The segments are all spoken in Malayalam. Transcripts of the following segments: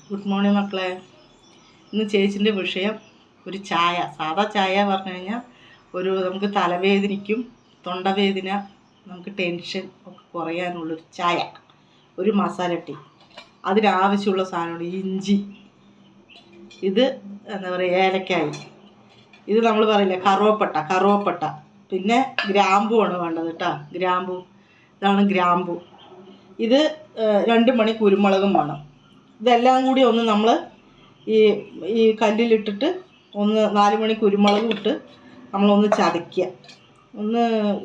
ഗുഡ് മോർണിംഗ് മക്കളെ. ഇന്ന് ചേച്ചിൻ്റെ വിഷയം ഒരു ചായ, സാധാ ചായ പറഞ്ഞു കഴിഞ്ഞാൽ നമുക്ക് തലവേദനയ്ക്കും തൊണ്ടവേദന, നമുക്ക് ടെൻഷൻ ഒക്കെ കുറയാനുള്ളൊരു ചായ, ഒരു മസാല ടീ. അതിനാവശ്യമുള്ള സാധനമാണ് ഇഞ്ചി, ഇത് എന്താ പറയുക ഏലക്കായി, ഇത് നമ്മൾ പറയില്ല കറുവപ്പട്ട, പിന്നെ ഗ്രാമ്പുവാണ് വേണ്ടത് കേട്ടോ. ഇതാണ് ഗ്രാമ്പു. ഇത് 2 മണി കുരുമുളകും വേണം. ഇതെല്ലാം കൂടി ഒന്ന് നമ്മൾ ഈ കല്ലിലിട്ടിട്ട് 4 മണി കുരുമുളകും ഇട്ട് നമ്മളൊന്ന് ചതയ്ക്കുക,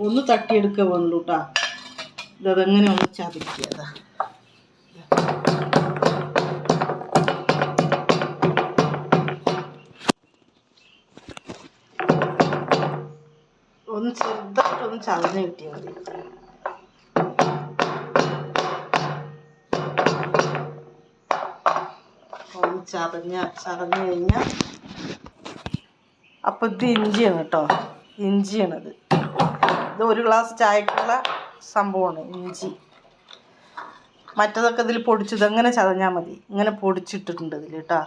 ഒന്ന് തട്ടിയെടുക്കുക വേണ്ടു കേട്ടോ. ഇതെങ്ങനെ ഒന്ന് ചതയ്ക്കുക, ഒന്ന് ചെറുതായിട്ടൊന്ന് ചതഞ്ഞ് കിട്ടിയാൽ മതി. ഒന്ന് ചതഞ്ഞ് കഴിഞ്ഞാൽ അപ്പോൾ ഇത് ഇഞ്ചിയാണ് കേട്ടോ. ഇഞ്ചിയാണിത്. ഇത് 1 ഗ്ലാസ് ചായക്കുള്ള സംഭവമാണ് ഇഞ്ചി. മറ്റതൊക്കെ ഇതിൽ പൊടിച്ചത് അങ്ങനെ ചതഞ്ഞാൽ മതി. ഇങ്ങനെ പൊടിച്ചിട്ടിട്ടുണ്ട് ഇതിൽ കേട്ടോ.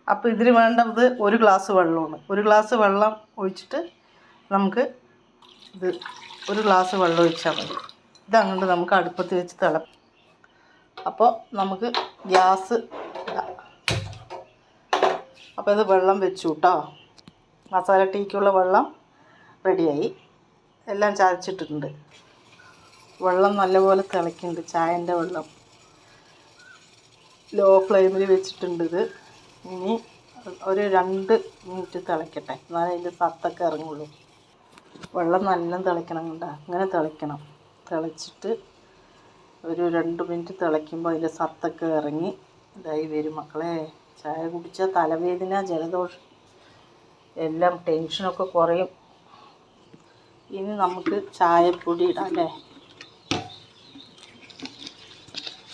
അപ്പോൾ ഇതിൽ വേണ്ടത് 1 ഗ്ലാസ് വെള്ളമാണ്. 1 ഗ്ലാസ് വെള്ളം ഒഴിച്ചിട്ട് നമുക്ക് ഇത് 1 ഗ്ലാസ് വെള്ളം ഒഴിച്ചാൽ മതി. ഇതങ്ങോട്ട് നമുക്ക് അടുപ്പത്ത് വെച്ച് അപ്പോൾ നമുക്ക് ഗ്യാസ് ഇടാം. അപ്പോൾ ഇത് വെള്ളം വെച്ചു കേട്ടോ. മസാല ടീക്കുള്ള വെള്ളം റെഡിയായി, എല്ലാം ചതച്ചിട്ടിട്ടുണ്ട്. വെള്ളം നല്ലപോലെ തിളയ്ക്കുന്നുണ്ട്. ചായൻ്റെ വെള്ളം ലോ ഫ്ലെയിമിൽ വെച്ചിട്ടുണ്ട്. ഇത് ഇനി ഒരു 2 മിനിറ്റ് തിളയ്ക്കട്ടെ, എന്നാലേ അതിൻ്റെ സത്തൊക്കെ ഇറങ്ങുള്ളൂ. വെള്ളം നല്ല തിളയ്ക്കണം കണ്ടോ, അങ്ങനെ തിളയ്ക്കണം. തിളച്ചിട്ട് ഒരു 2 മിനിറ്റ് തിളയ്ക്കുമ്പോൾ അതിൻ്റെ സത്തൊക്കെ ഇറങ്ങി ഇതായി വരും മക്കളെ. ചായ കുടിച്ചാൽ തലവേദന, ജലദോഷം എല്ലാം, ടെൻഷനൊക്കെ കുറയും. ഇനി നമുക്ക് ചായപ്പൊടി ഇടാം അല്ലേ.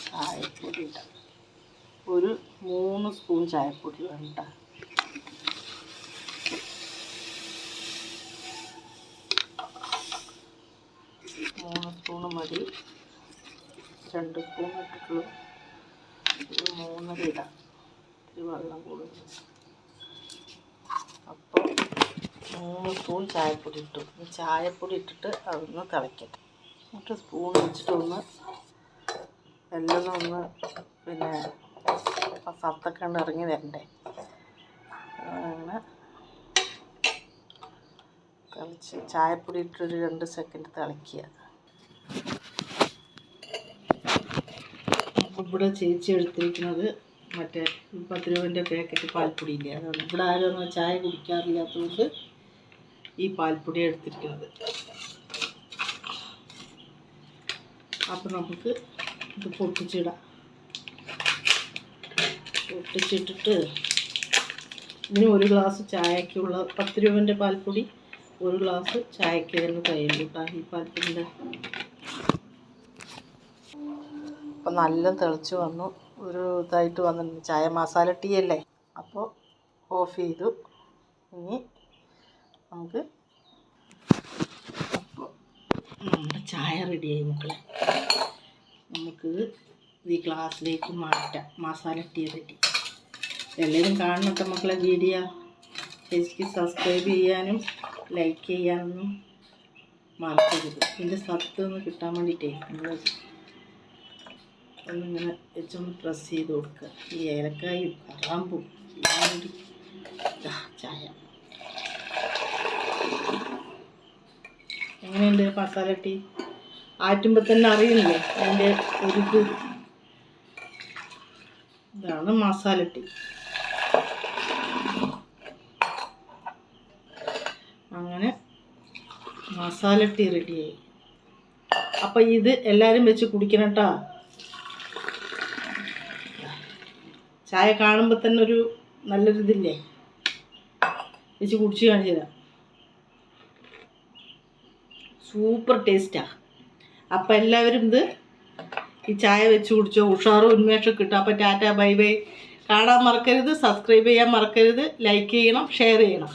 ചായപ്പൊടി ഇടാം. ഒരു 3 സ്പൂൺ ചായപ്പൊടി വേണ്ട. മൂന്ന് സ്പൂണ് മതി. 2 സ്പൂൺ ഇട്ടിട്ടുള്ളൂ. ഒരു 3 ഇടാം. ഇത്തിരി വെള്ളം കൂടുതൽ. അപ്പോൾ 3 സ്പൂൺ ചായപ്പൊടി ഇട്ടു. ഈ ചായപ്പൊടി ഇട്ടിട്ട് അതൊന്ന് തിളയ്ക്കട്ടെ. എന്നിട്ട് സ്പൂൺ വെച്ചിട്ടൊന്ന് എല്ലാം ഒന്ന് പിന്നെ സത്തൊക്കെ ഉണ്ട് ഇറങ്ങി വരണ്ടേ. അങ്ങനെ തിളച്ച് ചായപ്പൊടി ഇട്ടൊരു 2 സെക്കൻഡ് തിളയ്ക്കുക. ഇവിടെ ചേച്ചി എടുത്തിരിക്കുന്നത് മറ്റേ 10 രൂപേൻ്റെ പാക്കറ്റ് പാൽപ്പൊടി ഇല്ലേ, അതാണ്. ഇവിടെ ആരും ചായ കുടിക്കാറില്ലാത്തതുകൊണ്ട് ഈ പാൽപ്പൊടി എടുത്തിരിക്കുന്നത്. അപ്പം നമുക്ക് ഇത് പൊട്ടിച്ചിടാം. പൊട്ടിച്ചിട്ടിട്ട് ഇതിന് 1 ഗ്ലാസ് ചായക്കുള്ള 10 രൂപേൻ്റെ പാൽപ്പൊടി 1 ഗ്ലാസ് ചായക്ക് തന്നെ കഴിയുള്ളൂ കേട്ടോ ഈ പാൽപ്പൊടിൻ്റെ. അപ്പോൾ നല്ല തിളച്ച് വന്നു, ഒരു ഇതായിട്ട് വന്നിട്ടുണ്ട്. ചായ മസാല ടീ അല്ലേ. അപ്പോൾ ഓഫ് ചെയ്തു. ഇനി നമുക്ക് നമ്മുടെ ചായ റെഡിയായി മക്കളെ. നമുക്ക് ഈ ഗ്ലാസ്സിലേക്ക് മാറ്റാം. Masala tea ready. എല്ലാവരും കാണണത്തെ മക്കളെ വീഡിയോ. ചേച്ചിക്ക് സബ്സ്ക്രൈബ് ചെയ്യാനും ലൈക്ക് ചെയ്യാനൊന്നും മറക്കരുത്. ഇതിൻ്റെ സത്ത് ഒന്ന് കിട്ടാൻ വേണ്ടിയിട്ടേ നമ്മൾ ഒന്നിങ്ങനെ വെച്ചൊന്ന് പ്രസ് ചെയ്ത് കൊടുക്കുക. ഈ ഏലക്കായും കറാമ്പും ചെയ്യാൻ വേണ്ടി ചായ. എങ്ങനെയുണ്ട് മസാല ടീ? ആറ്റുമ്പോൾ തന്നെ അറിയുന്നില്ലേ അതിൻ്റെ ഒരു ഇതാണ് മസാല ടീ. അങ്ങനെ മസാല ടീ റെഡിയായി. അപ്പം ഇത് എല്ലാവരും വെച്ച് കുടിക്കണം കേട്ടോ. ചായ കാണുമ്പോൾ തന്നെ ഒരു നല്ലൊരിതില്ലേ, വെച്ച് കുടിച്ച് കാണിച്ചു തരാം. സൂപ്പർ ടേസ്റ്റാണ്. അപ്പം എല്ലാവരും ഈ ചായ വെച്ച് കുടിച്ചോ, ഉഷാറും ഉന്മേഷവും കിട്ടും. അപ്പം ടാറ്റ ബൈ ബൈ. കാണാൻ മറക്കരുത്, സബ്സ്ക്രൈബ് ചെയ്യാൻ മറക്കരുത്, ലൈക്ക് ചെയ്യണം, ഷെയർ ചെയ്യണം.